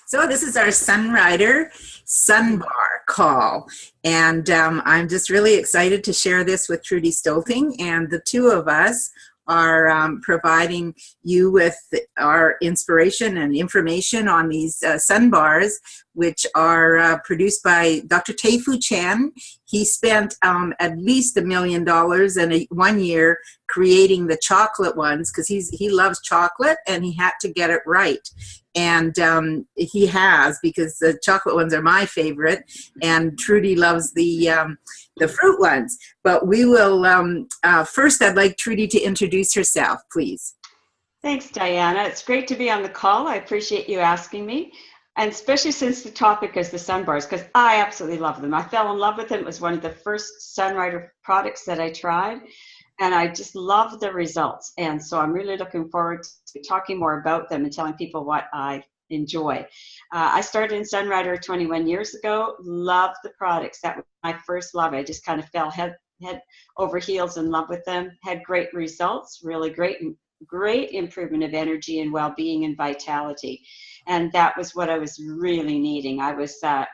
So this is our Sunrider Sunbar call, and I'm just really excited to share this with Trudy Stolting, and the two of us are providing you with our inspiration and information on these Sunbars, which are produced by Dr. Tei-Fu Chen. He spent at least $1 million in 1 year creating the chocolate ones because he loves chocolate and he had to get it right. And he has, because the chocolate ones are my favorite, and Trudy loves the fruit ones. But we will, first I'd like Trudy to introduce herself, please. Thanks, Diana. It's great to be on the call. I appreciate you asking me, and especially since the topic is the Sunbars, because I absolutely love them. I fell in love with them. It was one of the first Sunrider products that I tried, and I just love the results. And so I'm really looking forward to talking more about them and telling people what I enjoy. I started in Sunrider 21 years ago. Loved the products. That was my first love. I just kind of fell head over heels in love with them. Had great results, really great improvement of energy and well-being and vitality. And that was what I was really needing. I was I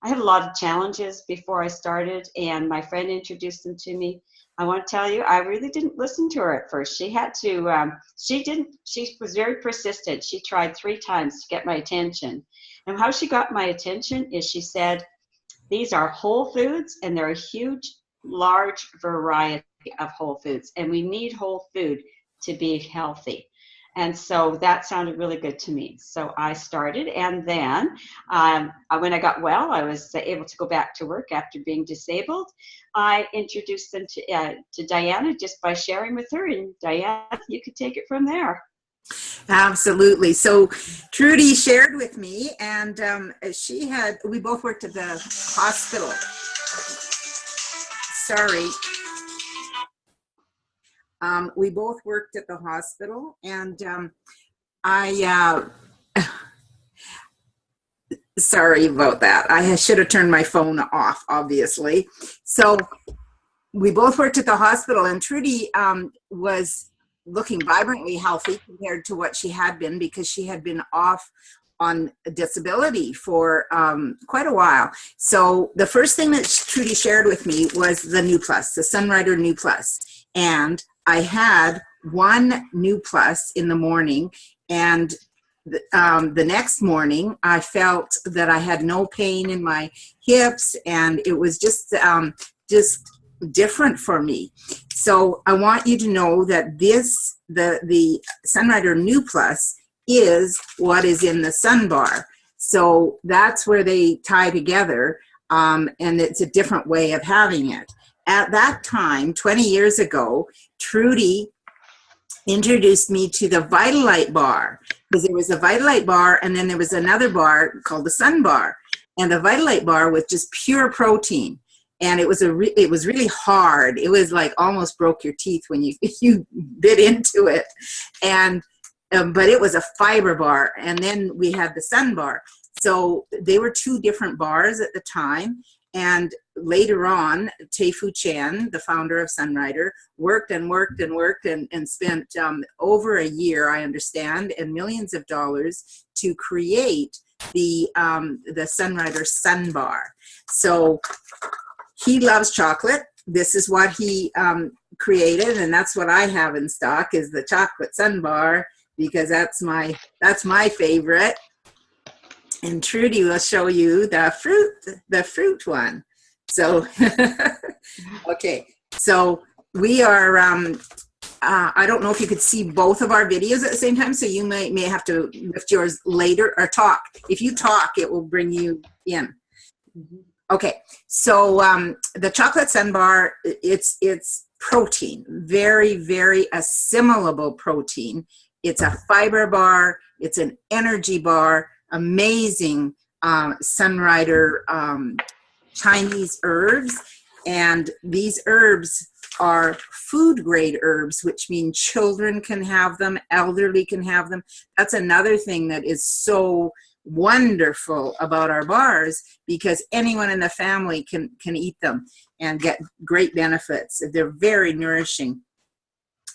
had a lot of challenges before I started, and my friend introduced them to me. I want to tell you, I really didn't listen to her at first. She had to, she was very persistent. She tried 3 times to get my attention. And how she got my attention is she said, these are whole foods, and they're a huge, large variety of whole foods. And we need whole food to be healthy. And so that sounded really good to me. So I started, and then when I got well, I was able to go back to work after being disabled. I introduced them to Diana just by sharing with her, and Diana, you could take it from there. Absolutely. So Trudy shared with me, and we both worked at the hospital. Sorry. We both worked at the hospital, and sorry about that. I should have turned my phone off, obviously. So we both worked at the hospital, and Trudy was looking vibrantly healthy compared to what she had been, because she had been off on disability for quite a while. So the first thing that Trudy shared with me was the New Plus, the Sunrider New Plus. And I had 1 New Plus in the morning, and the next morning I felt that I had no pain in my hips, and it was just different for me. So I want you to know that the Sunrider New Plus is what is in the Sunbar. So that's where they tie together, and it's a different way of having it. At that time, 20 years ago, Trudy introduced me to the Vitalite bar, because there was a Vitalite bar, and then there was another bar called the Sunbar. And the Vitalite bar was just pure protein, and it was really hard. It was like almost broke your teeth when you bit into it, and but it was a fiber bar. And then we had the Sunbar. So they were 2 different bars at the time. And later on, Tei-Fu Chen, the founder of Sunrider, worked and spent over a year, I understand, and millions of dollars to create the Sunrider Sunbar. So he loves chocolate. This is what he created, and that's what I have in stock, is the chocolate Sunbar, because that's my favorite. And Trudy will show you the fruit one. So, okay. So we are, I don't know if you could see both of our videos at the same time, so you may have to lift yours later or talk. If you talk, it will bring you in. Okay. So the chocolate Sunbar, it's protein, very, very assimilable protein. It's a fiber bar. It's an energy bar. Amazing Sunrider Chinese herbs, and these herbs are food grade herbs, which mean children can have them, elderly can have them. That's another thing that is so wonderful about our bars, because anyone in the family can eat them and get great benefits. They're very nourishing.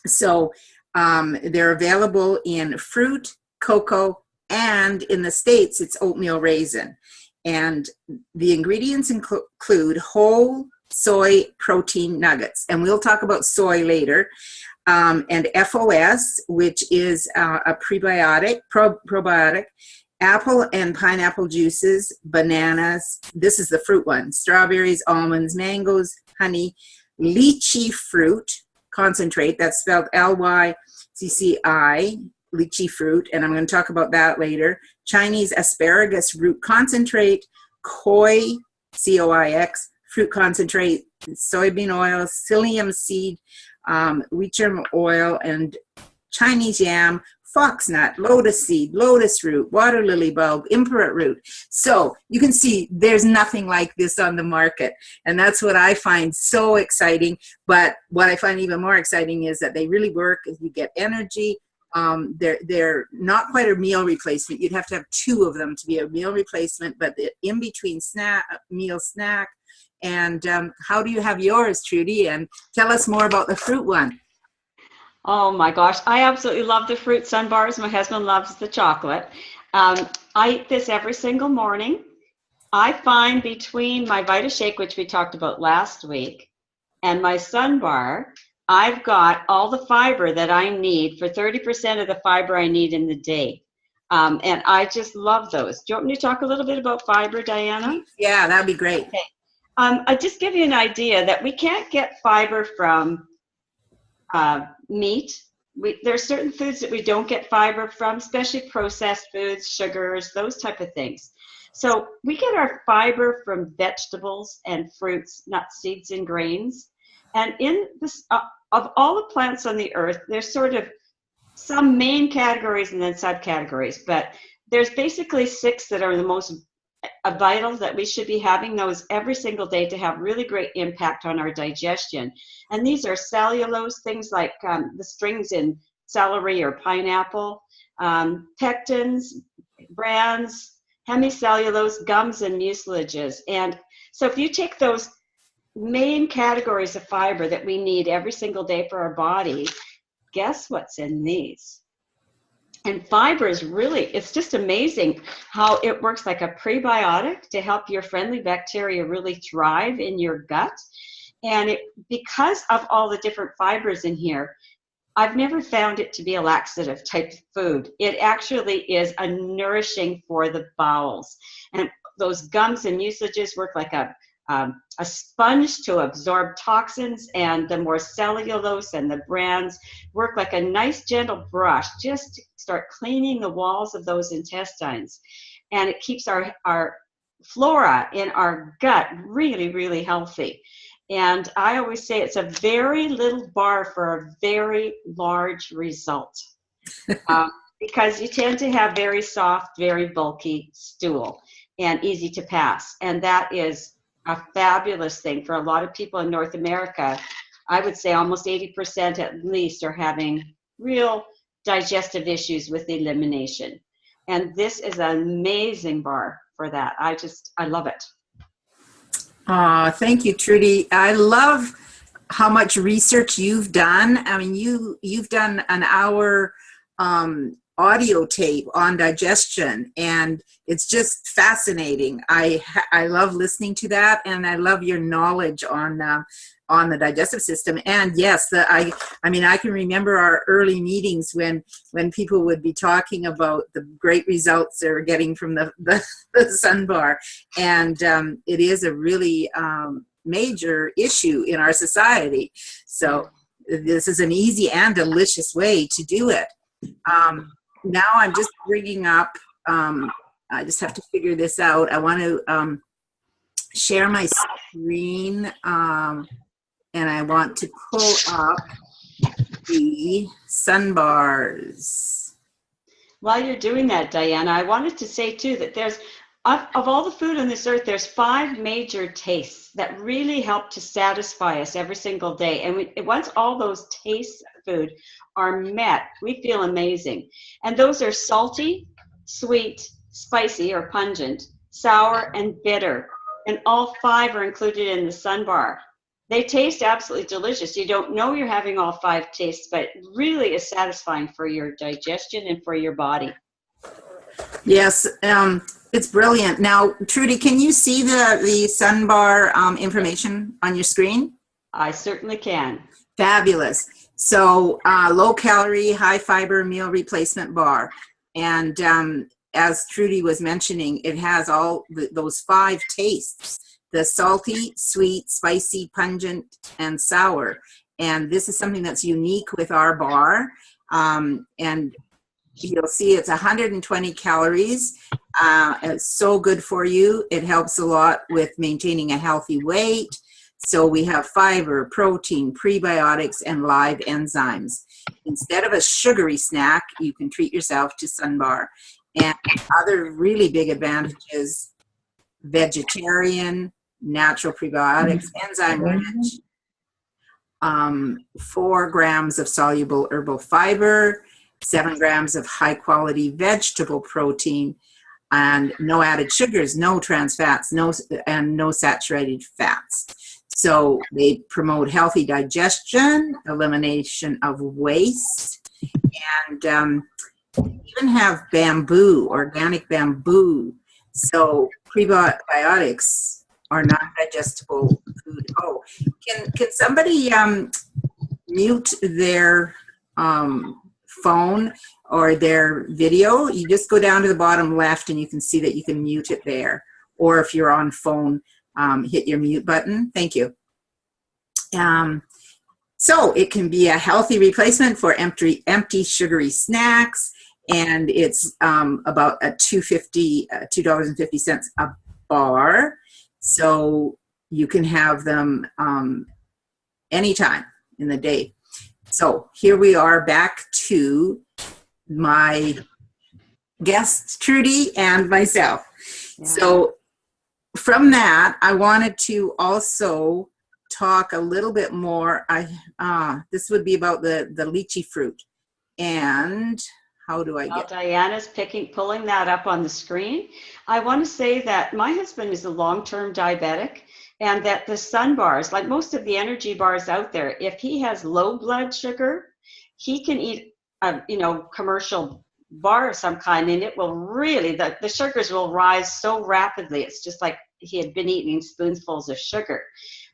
So they're available in fruit, cocoa, and in the States, it's oatmeal raisin. And the ingredients include whole soy protein nuggets, and we'll talk about soy later, and FOS, which is a probiotic, apple and pineapple juices, bananas, this is the fruit one, strawberries, almonds, mangoes, honey, lychee fruit concentrate, that's spelled Lycci, lychee fruit, and I'm going to talk about that later, Chinese asparagus root concentrate, koi, C-O-I-X, fruit concentrate, soybean oil, psyllium seed, wheat germ oil, and Chinese yam, foxnut, lotus seed, lotus root, water lily bulb, import root. So you can see there's nothing like this on the market. And that's what I find so exciting. But what I find even more exciting is that they really work. You get energy. They're not quite a meal replacement. You'd have to have 2 of them to be a meal replacement, but the in-between meal snack. And how do you have yours, Trudy? And tell us more about the fruit one. Oh my gosh, I absolutely love the fruit Sunbars. My husband loves the chocolate. I eat this every single morning. I find between my Vita Shake, which we talked about last week, and my Sunbar, I've got all the fiber that I need for 30% of the fiber I need in the day. And I just love those. Do you want me to talk a little bit about fiber, Diana? Yeah, that'd be great. Okay. I'll just give you an idea that we can't get fiber from meat. There are certain foods that we don't get fiber from, especially processed foods, sugars, those type of things. So we get our fiber from vegetables and fruits, nuts, seeds, and grains. And in this, of all the plants on the earth, there's sort of some main categories and then subcategories, but there's basically 6 that are the most vital, that we should be having those every single day to have really great impact on our digestion. And these are cellulose, things like the strings in celery or pineapple, pectins, brands, hemicellulose, gums, and mucilages. And so if you take those main categories of fiber that we need every single day for our body, guess what's in these? And fiber is really, it's just amazing how it works like a prebiotic to help your friendly bacteria really thrive in your gut. And because of all the different fibers in here, I've never found it to be a laxative type food. It actually is a nourishing for the bowels. And those gums and mucilages work like a sponge to absorb toxins, and the more cellulose and the brands work like a nice gentle brush just to start cleaning the walls of those intestines. And it keeps our flora in our gut really, really healthy. And I always say it's a very little bar for a very large result. Because you tend to have very soft, very bulky stool and easy to pass. And that is a fabulous thing for a lot of people in North America. I would say almost 80% at least are having real digestive issues with elimination. And this is an amazing bar for that. I love it. Thank you, Trudy. I love how much research you've done. I mean, you've done an hour audio tape on digestion, and it's just fascinating. I love listening to that, and I love your knowledge on the digestive system. And yes, I mean, I can remember our early meetings when people would be talking about the great results they're getting from the Sunbar, and it is a really major issue in our society. So this is an easy and delicious way to do it. Now I'm just bringing up, I just have to figure this out. I want to share my screen, and I want to pull up the Sunbars. While you're doing that, Diana, I wanted to say too that there's, of all the food on this earth, there's 5 major tastes that really help to satisfy us every single day. And once all those tastes of food are met, we feel amazing. And those are salty, sweet, spicy or pungent, sour, and bitter. And all 5 are included in the Sunbar. They taste absolutely delicious. You don't know you're having all 5 tastes, but it really is satisfying for your digestion and for your body. Yes, it's brilliant. Now, Trudy, can you see the Sunbar information on your screen? I certainly can. Fabulous. So, low calorie, high fiber meal replacement bar. And as Trudy was mentioning, it has all those 5 tastes: the salty, sweet, spicy, pungent, and sour. And this is something that's unique with our bar. And you'll see it's 120 calories. It's so good for you. It helps a lot with maintaining a healthy weight. So we have fiber, protein, prebiotics, and live enzymes. Instead of a sugary snack, you can treat yourself to Sunbar. And other really big advantages: vegetarian, natural prebiotics, enzyme rich, 4 grams of soluble herbal fiber, 7 grams of high quality vegetable protein, and no added sugars, no trans fats, no saturated fats. So they promote healthy digestion, elimination of waste, and even have bamboo, organic bamboo. So prebiotics are non-digestible food. Oh, can somebody mute their phone or their video? You just go down to the bottom left and you can see that you can mute it there. Or if you're on phone, hit your mute button. Thank you. So it can be a healthy replacement for empty sugary snacks, and it's about a $2.50 a bar. So you can have them anytime in the day. So here we are back to my guest, Trudy, and myself. Yeah. So from that, I wanted to also talk a little bit more. This would be about the lychee fruit. And how do I get? While Diana's pulling that up on the screen, I want to say that my husband is a long-term diabetic, and that the Sunbars, like most of the energy bars out there, if he has low blood sugar, he can eat a commercial bar of some kind, and it will really, the sugars will rise so rapidly. It's just like he had been eating spoonfuls of sugar.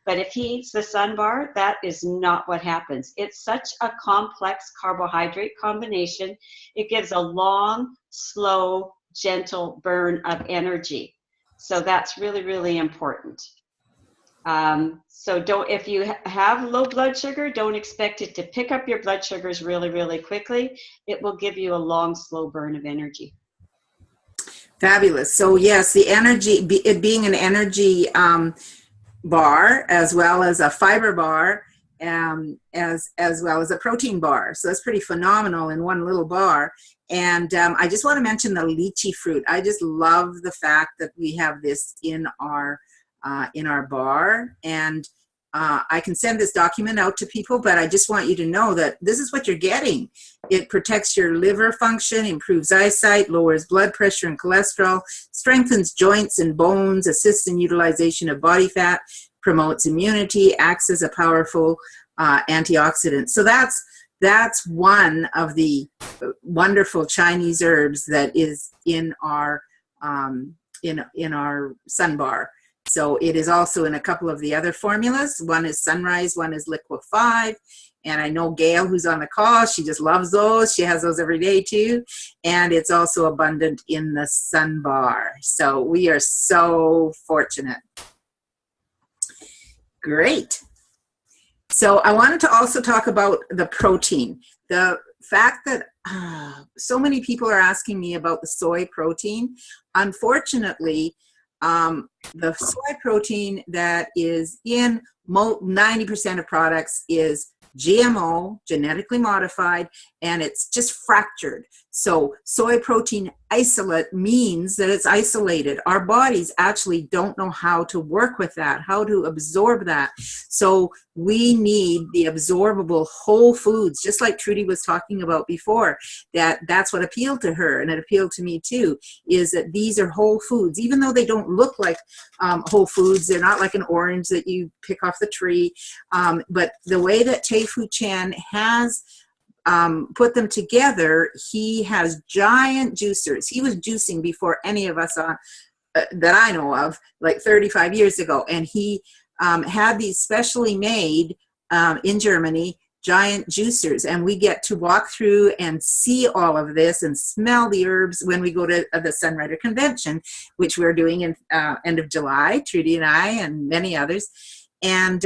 But if he eats the Sunbar, that is not what happens. It's such a complex carbohydrate combination. It gives a long, slow, gentle burn of energy. So that's really, really important. So if you have low blood sugar, don't expect it to pick up your blood sugars really, really quickly. It will give you a long, slow burn of energy. Fabulous. So yes, the energy, it being an energy bar, as well as a fiber bar, as well as a protein bar. So that's pretty phenomenal in one little bar. And I just want to mention the lychee fruit. I just love the fact that we have this in our bar, and I can send this document out to people, but I just want you to know that this is what you're getting. It protects your liver function, improves eyesight, lowers blood pressure and cholesterol, strengthens joints and bones, assists in utilization of body fat, promotes immunity, acts as a powerful antioxidant. So that's one of the wonderful Chinese herbs that is in our Sunbar. So it is also in a couple of the other formulas. One is Sunrise, one is Liquify. And I know Gail, who's on the call, she just loves those. She has those every day too. And it's also abundant in the Sunbar. So we are so fortunate. Great. So I wanted to also talk about the protein. The fact that so many people are asking me about the soy protein. Unfortunately, the soy protein that is in 90% of products is GMO, genetically modified, and it's just fractured. So soy protein isolate means that it's isolated. Our bodies actually don't know how to work with that, how to absorb that. So we need the absorbable whole foods, just like Trudy was talking about before. That's what appealed to her, and it appealed to me too, is that these are whole foods. Even though they don't look like whole foods, they're not like an orange that you pick off the tree, but the way that Tei Fu Chen has put them together, he has giant juicers. He was juicing before any of us that I know of, like 35 years ago. And he had these specially made in Germany giant juicers, and we get to walk through and see all of this and smell the herbs when we go to the Sunrider convention, which we're doing in end of July, Trudy and I and many others. And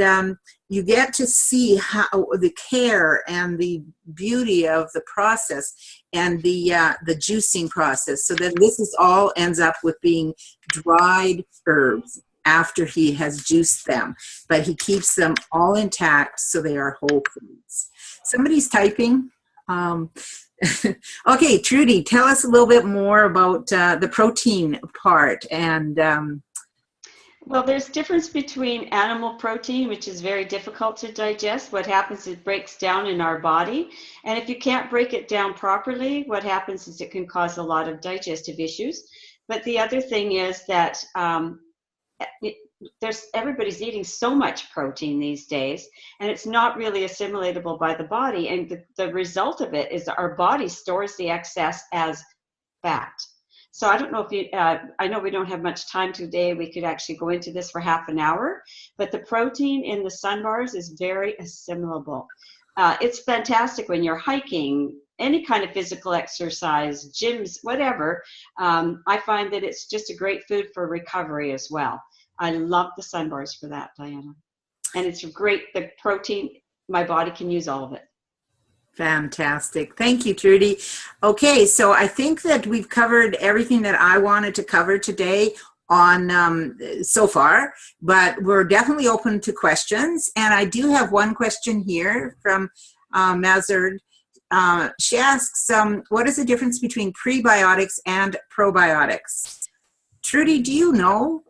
you get to see how the care and the beauty of the process and the juicing process, so that this is all ends up with being dried herbs after he has juiced them, but he keeps them all intact, so they are whole foods. Somebody's typing. Okay, Trudy, tell us a little bit more about the protein part. And well, there's difference between animal protein, which is very difficult to digest. What happens is it breaks down in our body, and if you can't break it down properly, what happens is it can cause a lot of issues. But the other thing is that everybody's eating so much protein these days, and it's not really assimilatable by the body, and the result of it is that our body stores the excess as fat. So I don't know if you, I know we don't have much time today. We could actually go into this for half an hour, but the protein in the Sunbars is very assimilable. It's fantastic when you're hiking, any kind of physical exercise, gyms, whatever. I find that it's just a great food for recovery as well. I love the Sunbars for that, Diana. And it's great, the protein, my body can use all of it. Fantastic. Thank you, Trudy. Okay, so I think that we've covered everything that I wanted to cover today on so far, but we're definitely open to questions. And I do have one question here from Mazard. She asks, what is the difference between prebiotics and probiotics? Trudy, do you know?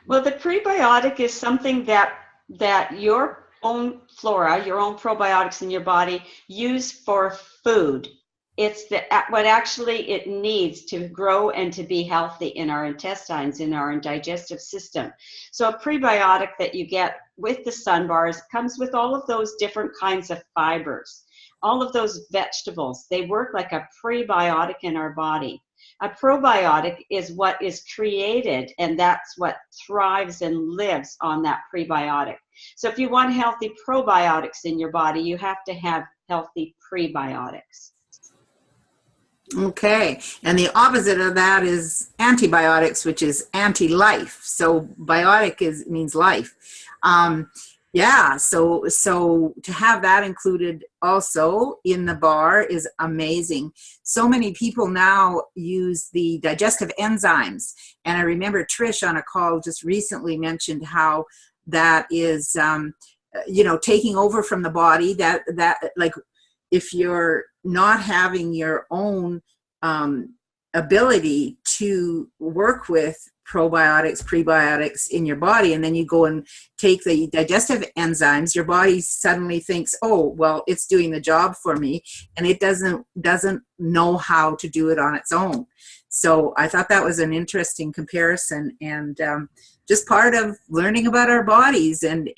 Well, the prebiotic is something that your own flora, your own probiotics in your body use for food. It's what actually it needs to grow and to be healthy in our intestines, in our digestive system. So a prebiotic that you get with the Sunbars comes with all of those different kinds of fibers, all of those vegetables. They work like a prebiotic in our body. A probiotic is what is created, and that's what thrives and lives on that prebiotic. So if you want healthy probiotics in your body, you have to have healthy prebiotics. Okay, and the opposite of that is antibiotics, which is anti-life. So biotic means life. Yeah, so to have that included also in the bar is amazing. So many people now use the digestive enzymes, and I remember Trish on a call just recently mentioned how that is, taking over from the body. That like if you're not having your own ability to work with probiotics, prebiotics in your body, and then you go and take the digestive enzymes, your body suddenly thinks, oh, well, it's doing the job for me, and it doesn't know how to do it on its own. So I thought that was an interesting comparison, and just part of learning about our bodies, and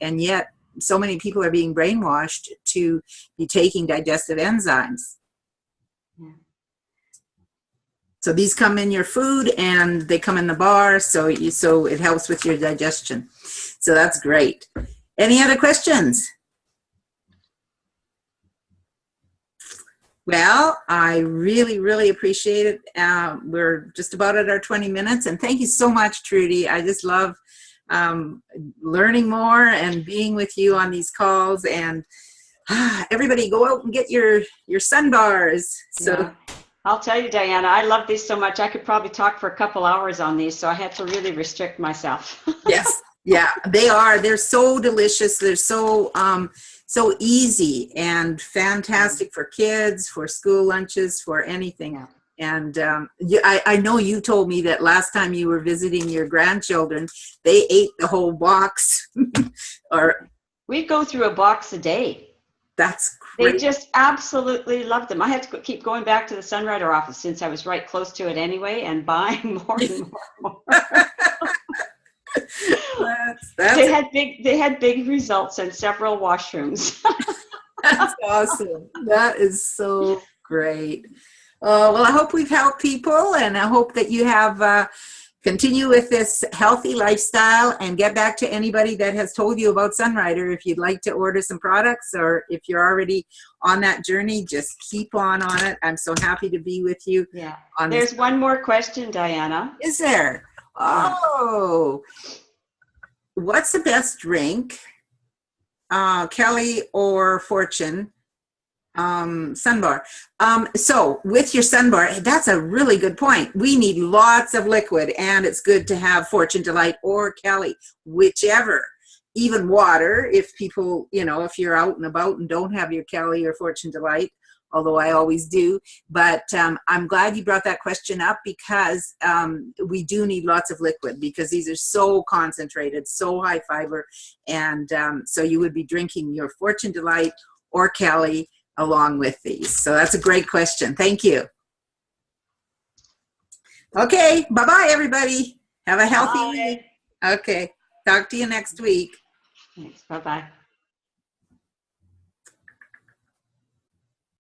yet so many people are being brainwashed to be taking digestive enzymes. Yeah. So these come in your food and they come in the bar, so it helps with your digestion. So that's great. Any other questions? Well, I really, really appreciate it. We're just about at our 20 minutes, and thank you so much, Trudy. I just love learning more and being with you on these calls. And everybody go out and get your Sunbars. So. Yeah. I'll tell you, Diana, I love these so much. I could probably talk for a couple hours on these, so I had to really restrict myself. Yes, yeah, they are. They're so delicious. They're so easy and fantastic for kids, for school lunches, for anything. Yeah. And I know you told me that last time you were visiting your grandchildren, they ate the whole box. We go through a box a day. That's great. They just absolutely loved them. I had to keep going back to the Sunrider office since I was right close to it anyway, and buying more and more. They had big results and several washrooms. That's awesome. That is so great. Well, I hope we've helped people, and I hope that you have continue with this healthy lifestyle and get back to anybody that has told you about Sunrider. If you'd like to order some products, or if you're already on that journey, just keep on it. I'm so happy to be with you. Yeah. On There's this. one more question, Diana. Is there? Oh, what's the best drink? Kelly or Fortune? Sunbar. So with your Sunbar, that's a really good point. We need lots of liquid, and it's good to have Fortune Delight or Kelly, whichever. Even water, if people, if you're out and about and don't have your Kelly or Fortune Delight, although I always do. But I'm glad you brought that question up, because we do need lots of liquid, because these are so concentrated, so high fiber. And so you would be drinking your Fortune Delight or Kelly along with these. So that's a great question. Thank you. Okay, bye-bye, everybody. Have a healthy week. Okay, talk to you next week. Thanks. Bye-bye.